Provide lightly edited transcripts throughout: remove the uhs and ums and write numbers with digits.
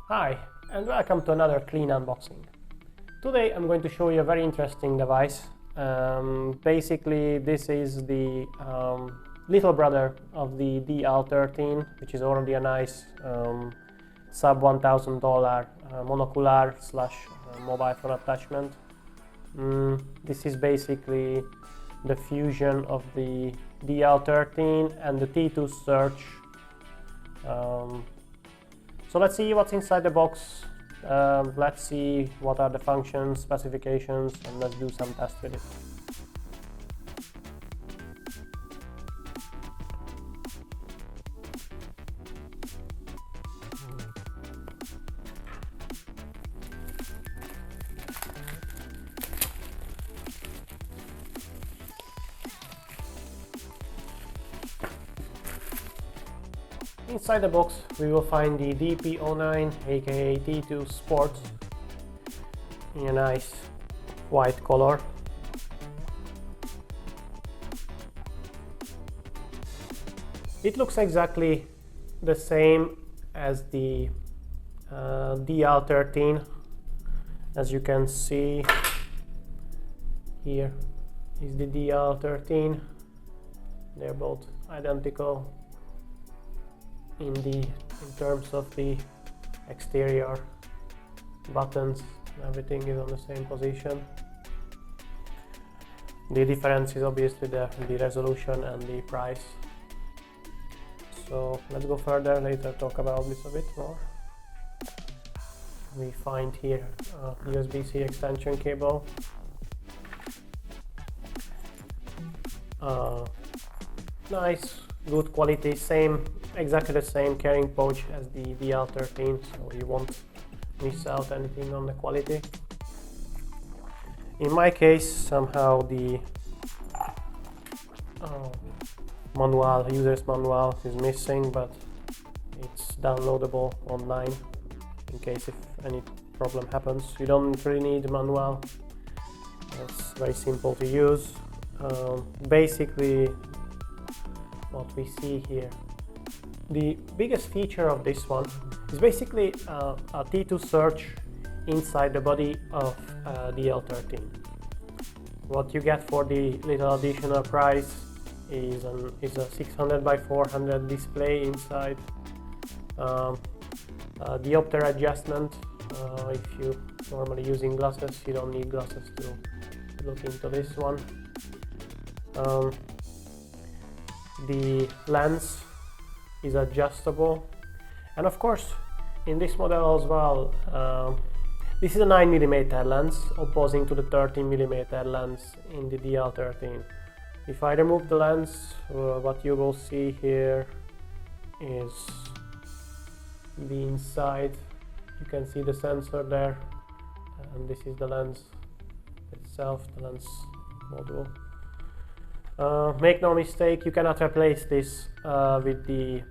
Hi, and welcome to another clean unboxing. Today I'm going to show you a very interesting device. Basically, this is the little brother of the DL13, which is already a nice sub $1,000 monocular slash mobile phone attachment. This is basically the fusion of the DL13 and the T2 Search. So let's see what's inside the box. Let's see what are the functions, specifications, and let's do some tests with it. Inside the box we will find the DP09 aka T2 Sport in a nice white color. It looks exactly the same as the DL13. As you can see, here is the DL13. They're both identical in terms of the exterior buttons. Everything is on the same position. The difference is obviously the resolution and the price. So let's go further, later talk about this a bit more. We find here a USB-C extension cable, nice, good quality, exactly the same carrying pouch as the DL13, so you won't miss out anything on the quality. In my case, somehow the user's manual is missing, but it's downloadable online in case if any problem happens. You don't really need a manual. It's very simple to use. Basically, what we see here, the biggest feature of this one is basically a T2 Search inside the body of DL13. What you get for the little additional price is a 600 by 400 display inside. Diopter adjustment. If you normally using glasses, you don't need glasses to look into this one. The lens is adjustable, and of course in this model as well, this is a 9mm lens opposing to the 13mm lens in the DL13. If I remove the lens, what you will see here is the inside. You can see the sensor there, and this is the lens itself, the lens module. Make no mistake, you cannot replace this with the,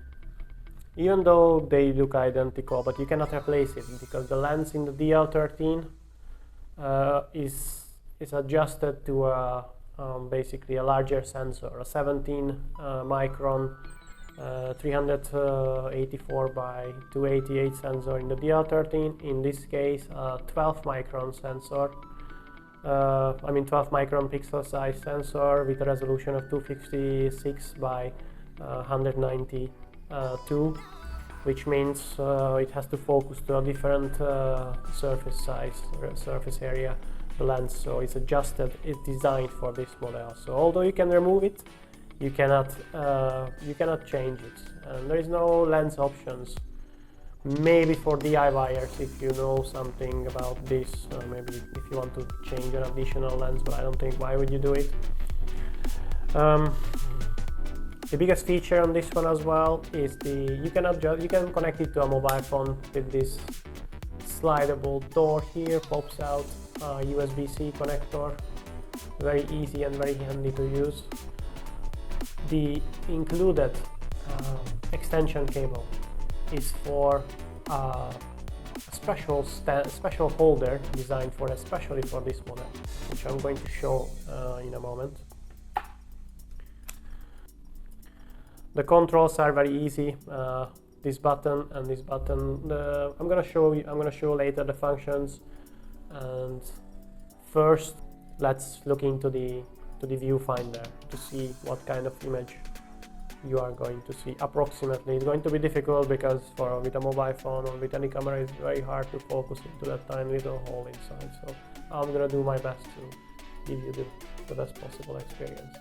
even though they look identical, but you cannot replace it because the lens in the DL13 is adjusted to basically a larger sensor, a 17 micron 384 by 288 sensor in the DL13. In this case, a 12 micron sensor. 12 micron pixel size sensor with a resolution of 256 by 192, which means it has to focus to a different surface area, the lens. So it's adjusted, it's designed for this model. So although you can remove it, you cannot change it, and there is no lens options. Maybe for DIYers, if you know something about this, maybe if you want to change an additional lens, but I don't think, why would you do it? The biggest feature on this one as well is you can connect it to a mobile phone with this slidable door here, pops out a USB-C connector. Very easy and very handy to use. The included extension cable is for a special holder designed especially for this model, which I'm going to show in a moment. The controls are very easy. this button and this button. I'm gonna show later the functions. And first, let's look into the viewfinder to see what kind of image you are going to see approximately. It's going to be difficult because with a mobile phone or with any camera, it's very hard to focus into that tiny little hole inside. So I'm gonna do my best to give you the best possible experience.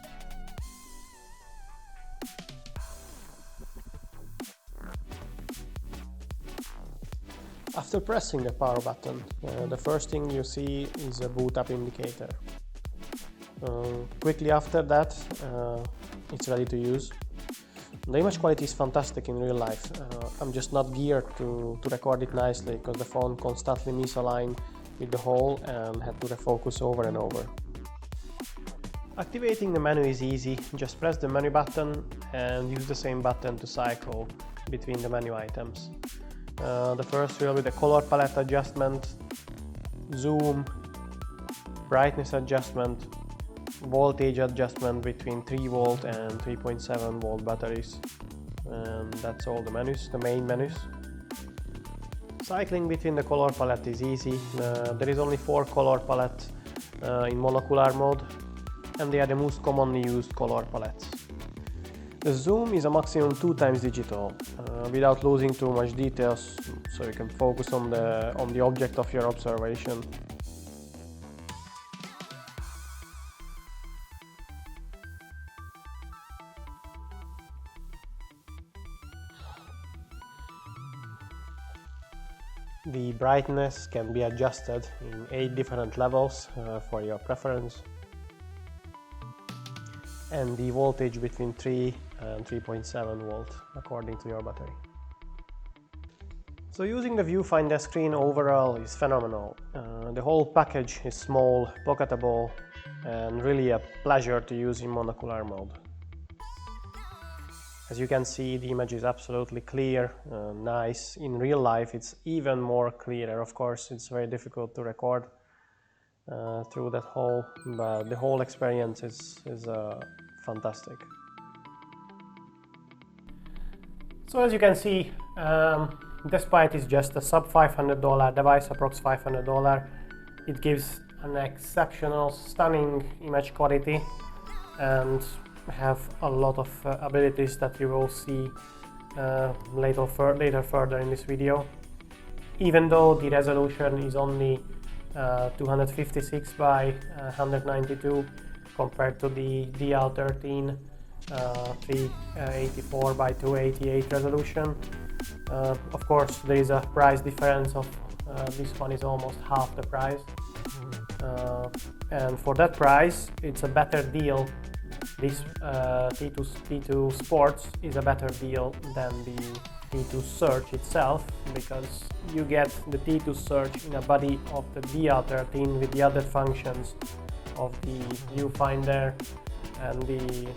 After pressing the power button, the first thing you see is a boot up indicator. Quickly after that, it's ready to use. The image quality is fantastic in real life. I'm just not geared to record it nicely because the phone constantly misaligned with the hole and had to refocus over and over. Activating the menu is easy. Just press the menu button and use the same button to cycle between the menu items. The first will be the color palette adjustment, zoom, brightness adjustment, voltage adjustment between 3 volt and 3.7 volt batteries, and that's all the menus, the main menus. Cycling between the color palette is easy. There is only 4 color palettes in monocular mode, and they are the most commonly used color palettes. The zoom is a maximum 2 times digital, without losing too much details, so you can focus on the object of your observation. The brightness can be adjusted in 8 different levels for your preference, and the voltage between 3 and 3.7 volt according to your battery. So using the viewfinder screen overall is phenomenal. The whole package is small, pocketable, and really a pleasure to use in monocular mode. As you can see, the image is absolutely clear, nice. In real life it's even more clearer. Of course, it's very difficult to record through that hole, but the whole experience is fantastic. So as you can see, despite it's just a sub $500 device, approx $500, it gives an exceptional, stunning image quality and have a lot of abilities that you will see later further in this video. Even though the resolution is only 256 by 192 compared to the DL13 384 by 288 resolution. Of course, there is a price difference of this one is almost half the price, and for that price it's a better deal. This T2 Sports is a better deal than the T2 Search itself, because you get the T2 Search in a body of the DL13 with the other functions of the viewfinder and the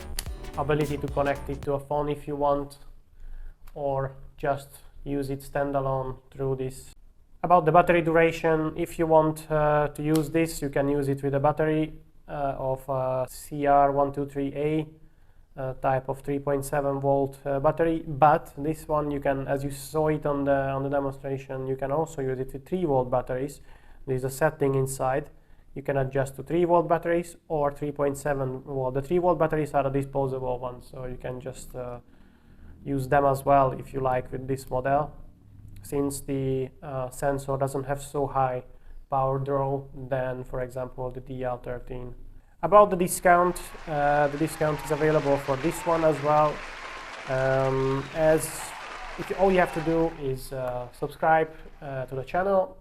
ability to connect it to a phone if you want, or just use it standalone through this. About the battery duration, if you want to use this, you can use it with a battery of CR123A type of 3.7 volt battery, but this one you can, as you saw it on the demonstration, you can also use it with 3 volt batteries. There is a setting inside. You can adjust to 3 volt batteries or 3.7 volt. The 3 volt batteries are the disposable ones, so you can just use them as well if you like with this model, since the sensor doesn't have so high power draw than, for example, the DL13. About the discount is available for this one as well. All you have to do is subscribe to the channel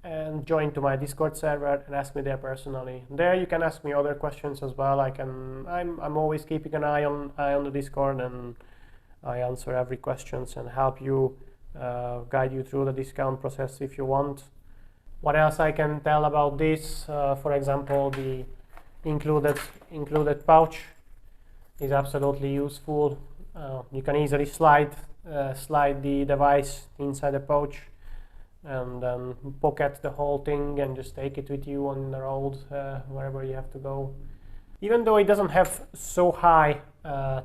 and join to my Discord server and ask me there personally. There you can ask me other questions as well. I'm always keeping an eye on the Discord, and I answer every questions and help you, guide you through the discount process if you want. What else I can tell about this? For example, the included pouch is absolutely useful. You can easily slide the device inside the pouch and then pocket the whole thing and just take it with you on the road wherever you have to go. Even though it doesn't have so high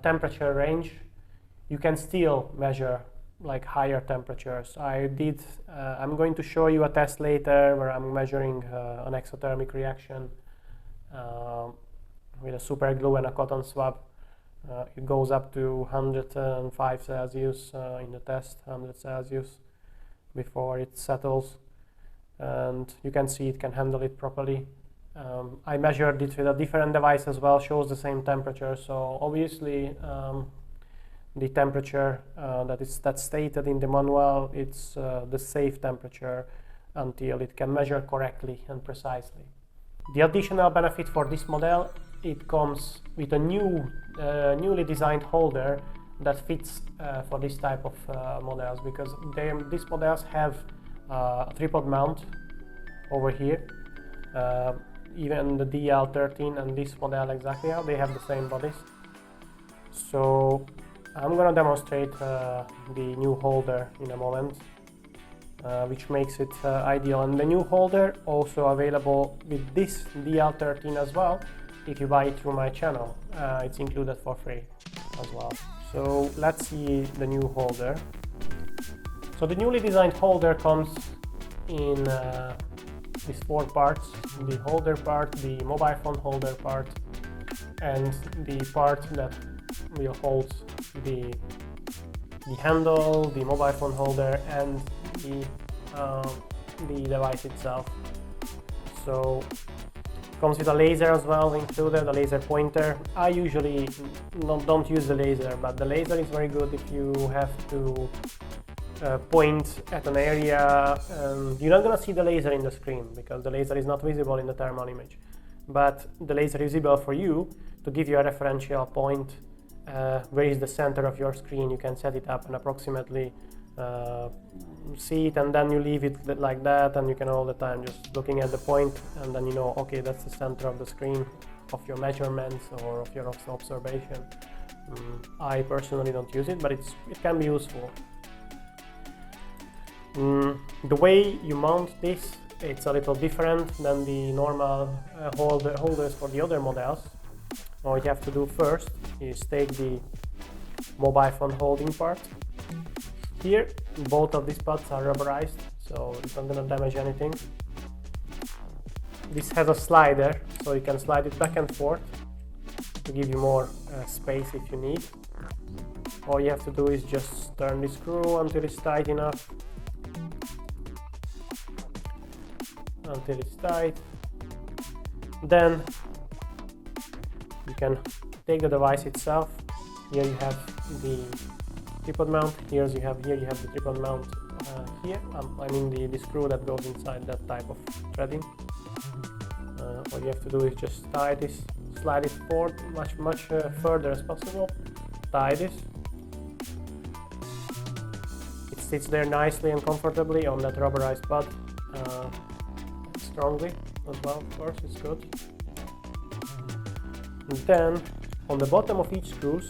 temperature range, you can still measure like higher temperatures. I'm going to show you a test later where I'm measuring an exothermic reaction with a super glue and a cotton swab. It goes up to 105 Celsius in the test, 100 Celsius before it settles, and you can see it can handle it properly. I measured it with a different device as well, shows the same temperature, so obviously the temperature that's stated in the manual, it's the safe temperature until it can measure correctly and precisely. The additional benefit for this model, it comes with a newly designed holder that fits for this type of models, because these models have a tripod mount over here. Even the DL13 and this model exactly, they have the same bodies. So I'm gonna demonstrate the new holder in a moment, which makes it ideal. And the new holder also available with this DL13 as well. If you buy it through my channel, it's included for free as well. So let's see the new holder. So the newly designed holder comes in these 4 parts: the holder part, the mobile phone holder part, and the part that will hold the handle, the mobile phone holder, and the device itself. So comes with a laser as well included, a laser pointer. I usually don't use the laser, but the laser is very good if you have to point at an area. You're not gonna see the laser in the screen because the laser is not visible in the thermal image, but the laser is visible for you to give you a referential point. Where is the center of your screen? You can set it up and approximately see it, and then you leave it like that, and you can all the time just looking at the point, and then you know, okay, that's the center of the screen of your measurements or of your observation. I personally don't use it, but it can be useful. The way you mount this, it's a little different than the normal holders for the other models. All you have to do first is take the mobile phone holding part. Here, both of these parts are rubberized, so it's not going to damage anything. This has a slider, so you can slide it back and forth to give you more space if you need. All you have to do is just turn the screw until it's tight enough. Until it's tight. Then you can take the device itself. Here you have the tripod mount. Here you have the tripod mount here. I mean the screw that goes inside that type of threading. All you have to do is just tie this, slide it forward much further as possible. Tie this. It sits there nicely and comfortably on that rubberized pad. Strongly as well, of course, it's good. And then on the bottom of each screws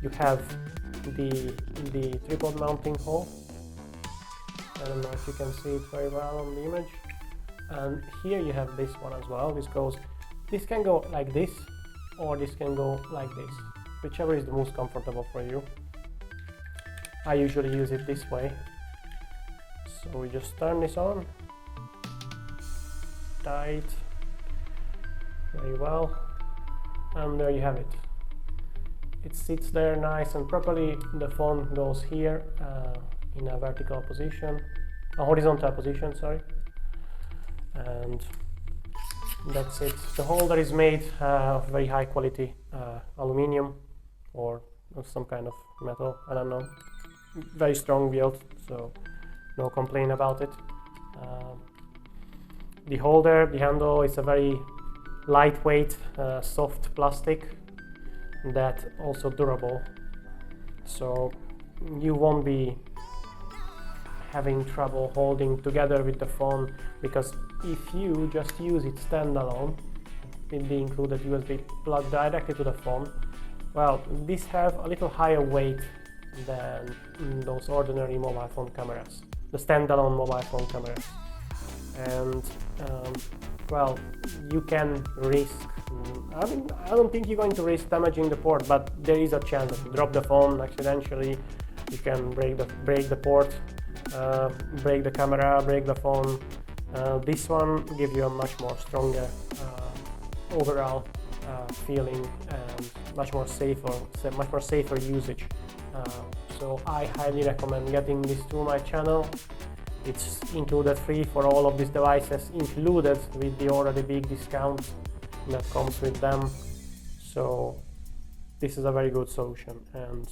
you have the tripod mounting hole. I don't know if you can see it very well on the image. And here you have this one as well. This can go like this, or this can go like this, whichever is the most comfortable for you. I usually use it this way. So we just turn this on, tight, very well, and there you have it. It sits there nice and properly. The phone goes here in a vertical position, a horizontal position, sorry, and that's it. The holder is made of very high quality aluminium or some kind of metal, I don't know, very strong build, so no complaint about it. The holder, the handle, is a very lightweight, soft plastic that also durable, so you won't be having trouble holding together with the phone, because if you just use it standalone with the included USB plug directly to the phone, well, these have a little higher weight than those ordinary mobile phone cameras, the standalone mobile phone cameras, and well, you can risk I mean, I don't think you're going to risk damaging the port, but there is a chance that you drop the phone accidentally, you can break the port, break the camera, break the phone. This one gives you a much more stronger overall feeling and much more safer usage. So I highly recommend getting this to my channel. It's included free for all of these devices, included with the already big discount that comes with them. So this is a very good solution and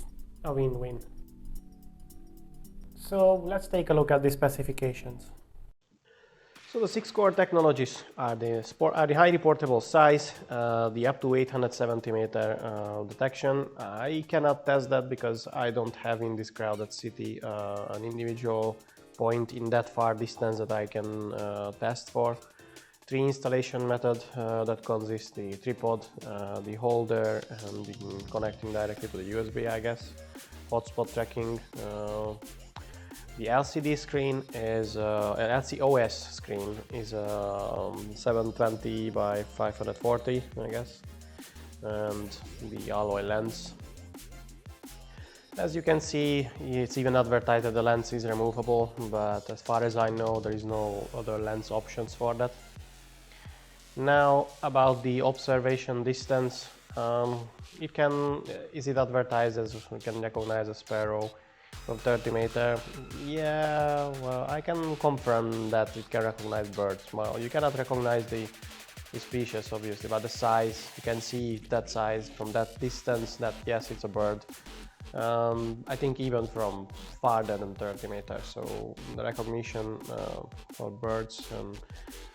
a win-win. So let's take a look at the specifications. So the 6 core technologies are the highly portable size, the up to 800 centimeter detection. I cannot test that because I don't have in this crowded city an individual point in that far distance that I can test for. 3 installation method that consists the tripod, the holder, and the connecting directly to the USB, I guess. Hotspot tracking. The LCD screen is LCOS screen is 720 by 540, I guess, and the alloy lens. As you can see, it's even advertised that the lens is removable, but as far as I know, there is no other lens options for that. Now about the observation distance, is it advertised as we can recognize a sparrow from 30 meters? Yeah, well, I can confirm that it can recognize birds. Well, you cannot recognize the species obviously, but the size, you can see that size from that distance that yes, it's a bird. I think even from farther than 30 meters, so the recognition for birds and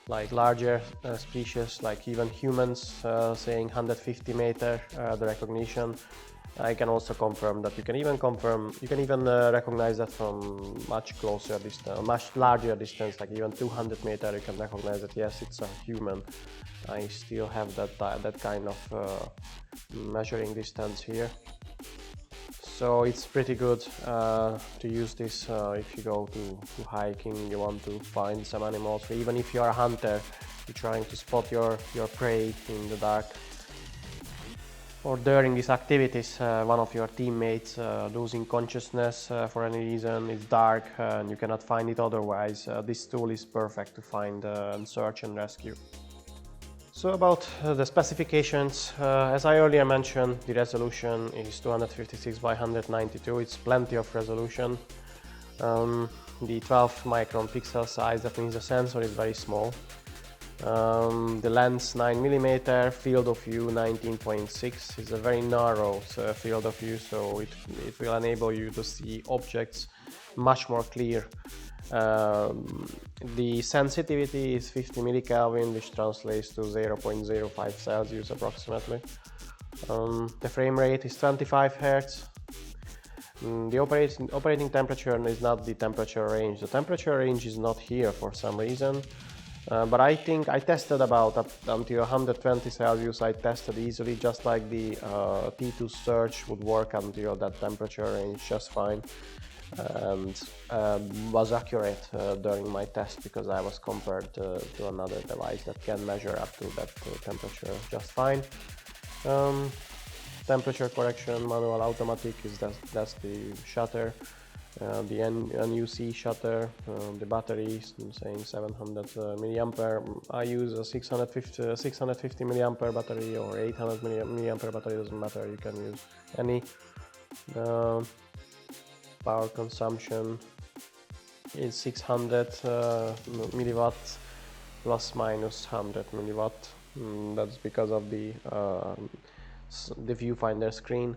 like larger species, like even humans, saying 150 meter, the recognition. I can also confirm that you can even recognize that from much closer distance, much larger distance, like even 200 meters. You can recognize that yes, it's a human. I still have that kind of measuring distance here. So it's pretty good to use this if you go to hiking, you want to find some animals, or even if you are a hunter, you're trying to spot your prey in the dark. Or during these activities, one of your teammates losing consciousness for any reason, it's dark and you cannot find it otherwise, this tool is perfect to find and search and rescue. So about the specifications, as I earlier mentioned, the resolution is 256 by 192, it's plenty of resolution. The 12 micron pixel size, that means the sensor is very small. The lens 9mm, field of view 19.6 is a very narrow field of view, so it will enable you to see objects much more clear. The sensitivity is 50 millikelvin, which translates to 0.05 Celsius approximately. The frame rate is 25 Hz. The operating temperature is not the temperature range. The temperature range is not here for some reason. But I think I tested about up until 120 Celsius. I tested easily, just like the T2 search would work until that temperature range just fine, and was accurate during my test because I was compared to another device that can measure up to that temperature just fine. Temperature correction, manual, automatic is that's the shutter. The NUC shutter, the battery is saying 700 milliampere. I use a 650 milliampere battery or 800 milliampere battery, doesn't matter, you can use any. Power consumption is 600 milliwatt plus minus 100 milliwatt. That's because of the viewfinder screen,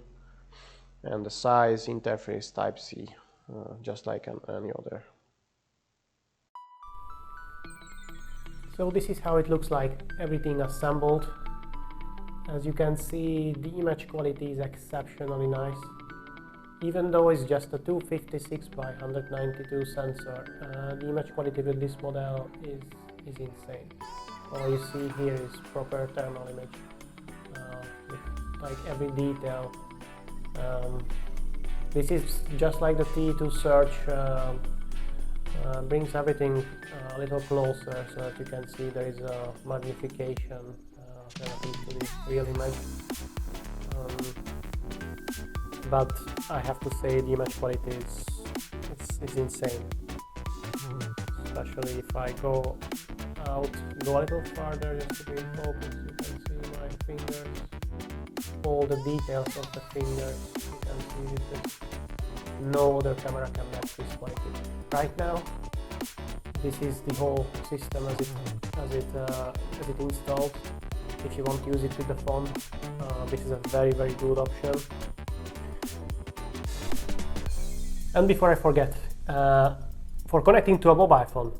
and the size interface type C. Just like any other. So this is how it looks like, everything assembled. As you can see, the image quality is exceptionally nice. Even though it's just a 256 by 192 sensor, the image quality with this model is insane. All you see here is proper thermal image, with like every detail. This is just like the T2 search, brings everything a little closer so that you can see there is a magnification relative to the real image. But I have to say the image quality is insane. Especially if I go a little farther just to be in focus, you can see my fingers, all the details of the fingers, you can see this. No other camera can match this quality. Right now, this is the whole system as it installs. If you want to use it with the phone, this is a very good option. And before I forget, for connecting to a mobile phone,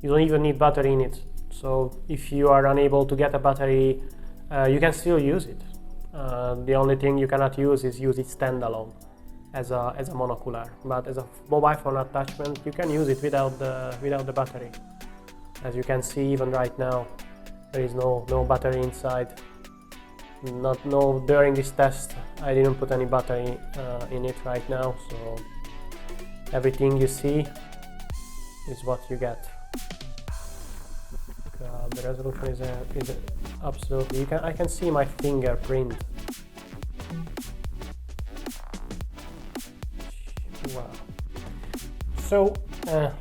you don't even need battery in it. So if you are unable to get a battery, you can still use it. The only thing you cannot use it standalone as a monocular. But as a mobile phone attachment, you can use it without the battery. As you can see, even right now, there is no battery inside. During this test, I didn't put any battery in it right now. So everything you see is what you get. The resolution is absolutely. I can see my fingerprint. Wow. So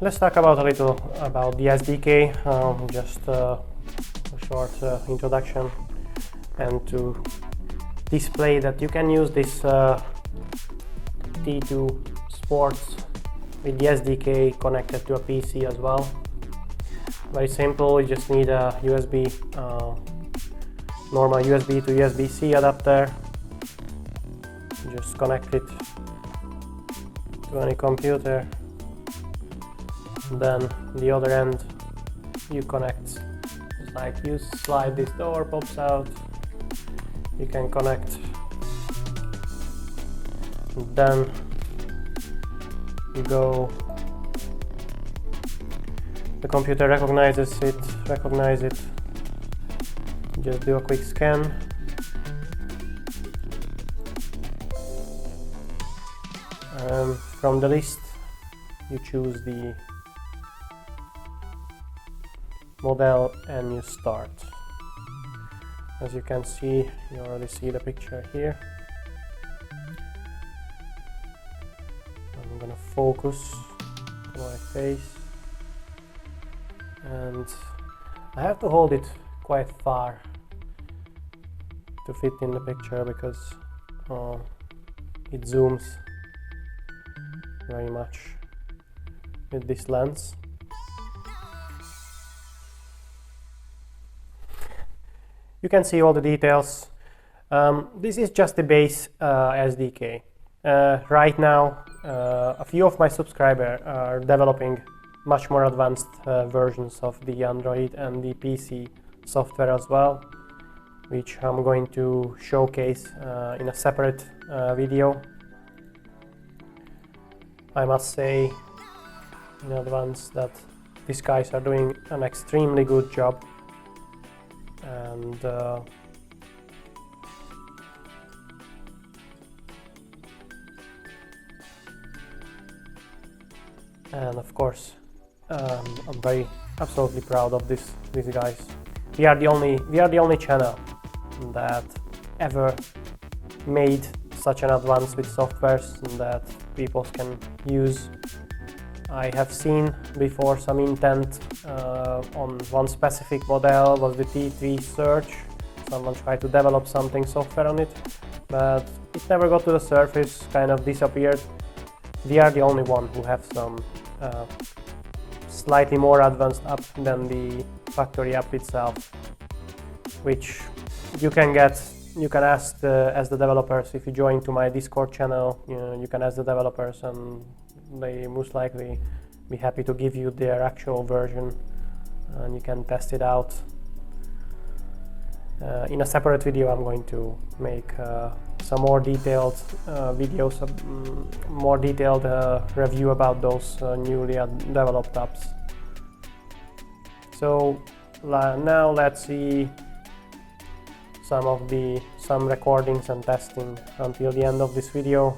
let's talk a little about the SDK. Just a short introduction, and to display that you can use this T2 Sports with the SDK connected to a PC as well. Very simple, you just need a USB, normal USB to USB-C adapter. Just connect it to any computer. Then the other end you connect, just like you slide, this door pops out, you can connect. Then you go, the computer recognizes it, just do a quick scan, and from the list you choose the model and you start. As you can see, you already see the picture here. I'm gonna focus on my face, and I have to hold it quite far to fit in the picture because it zooms very much with this lens. You can see all the details. This is just the base SDK. Right now, a few of my subscribers are developing much more advanced versions of the Android and the PC software as well, which I'm going to showcase in a separate video. I must say in advance that these guys are doing an extremely good job, and of course I'm absolutely proud of these guys. We are the only channel that ever made such an advance with softwares that people can use. I have seen before some intent on one specific model was the T3 search. Someone tried to develop something software on it, but it never got to the surface, kind of disappeared. We are the only one who have some slightly more advanced app than the factory app itself, which you can get. You can ask as the developers. If you join to my Discord channel, you can ask the developers, and they most likely be happy to give you their actual version, and you can test it out. In a separate video, I'm going to make some more detailed videos, more detailed review about those newly developed apps. So now let's see some recordings and testing until the end of this video.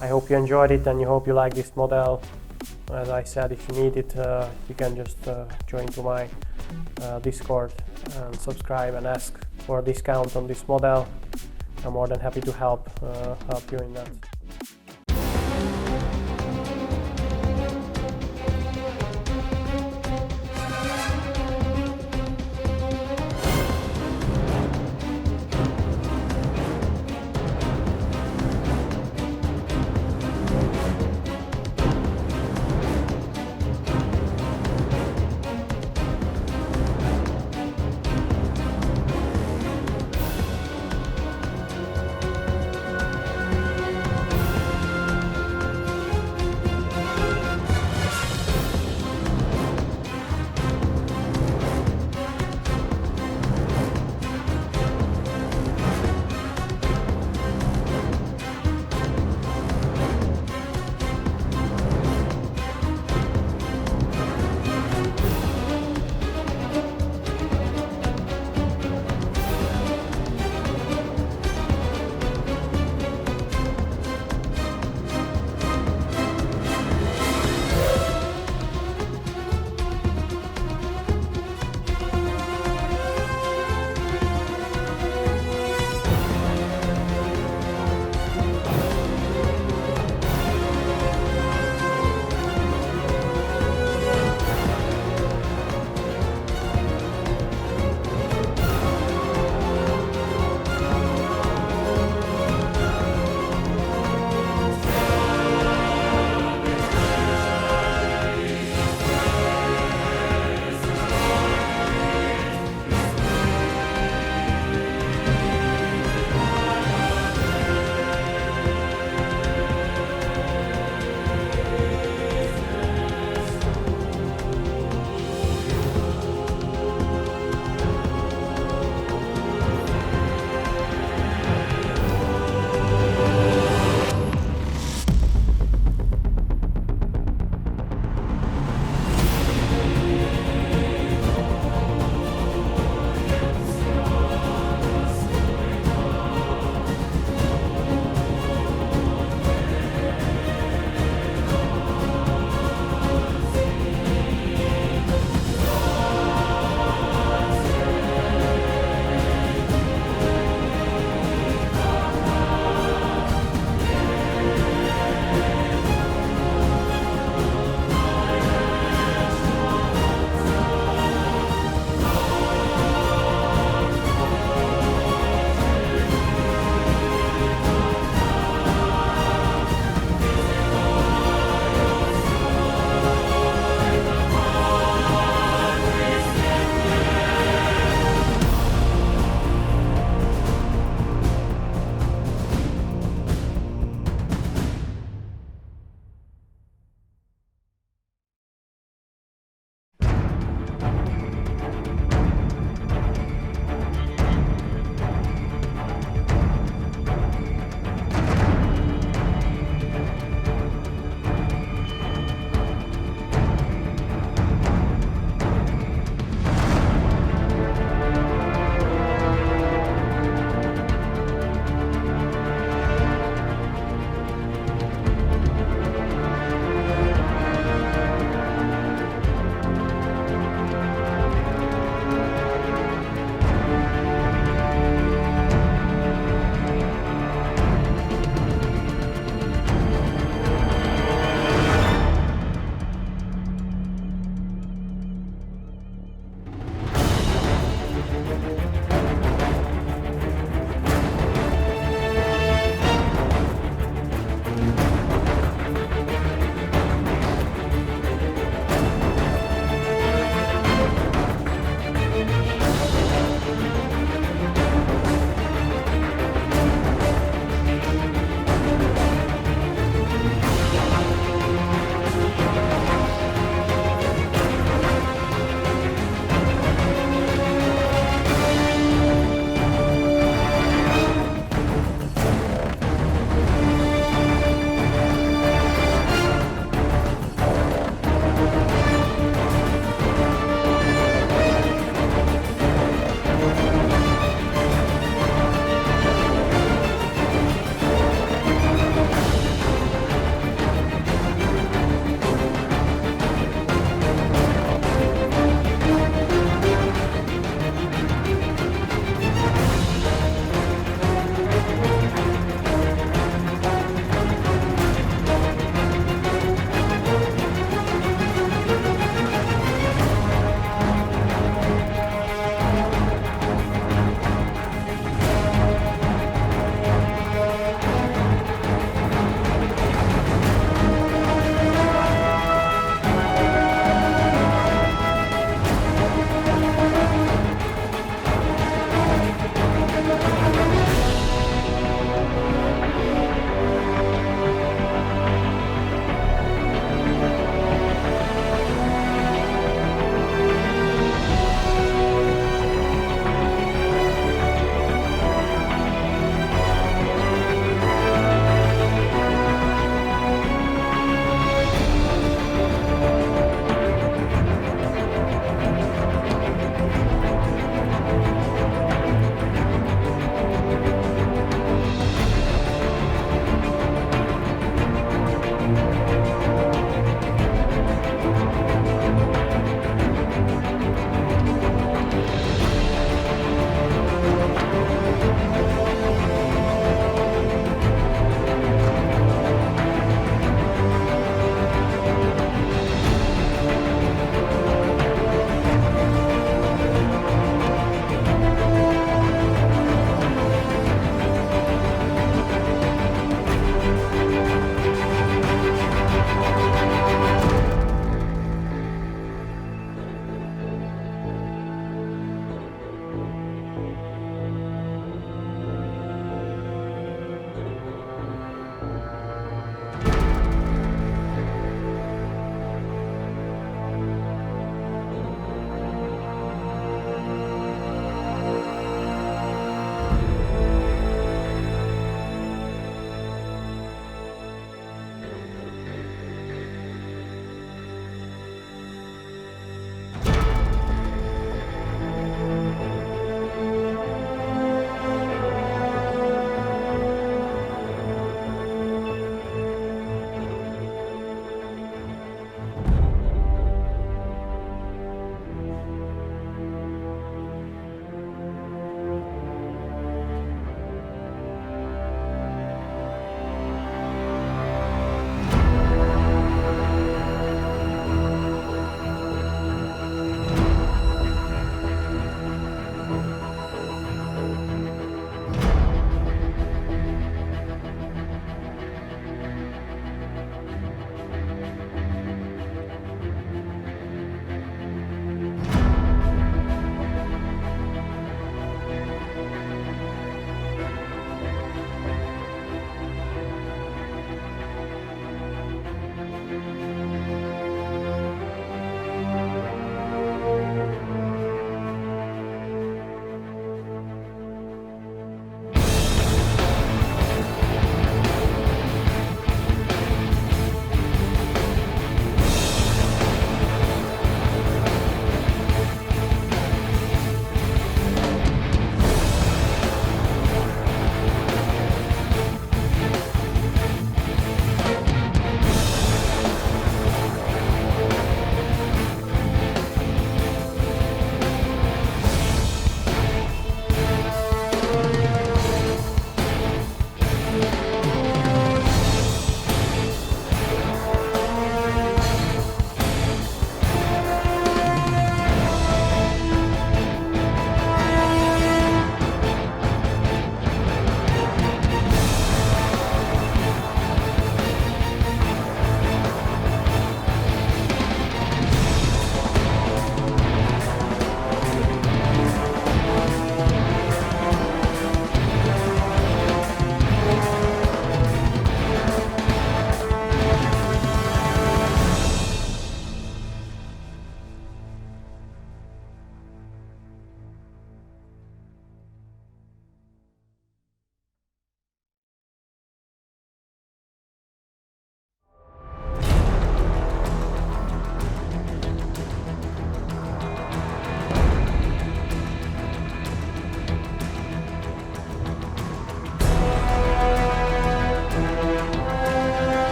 I hope you enjoyed it, and I hope you like this model. As I said, if you need it, you can just join to my Discord and subscribe and ask for a discount on this model. I'm more than happy to help you in that.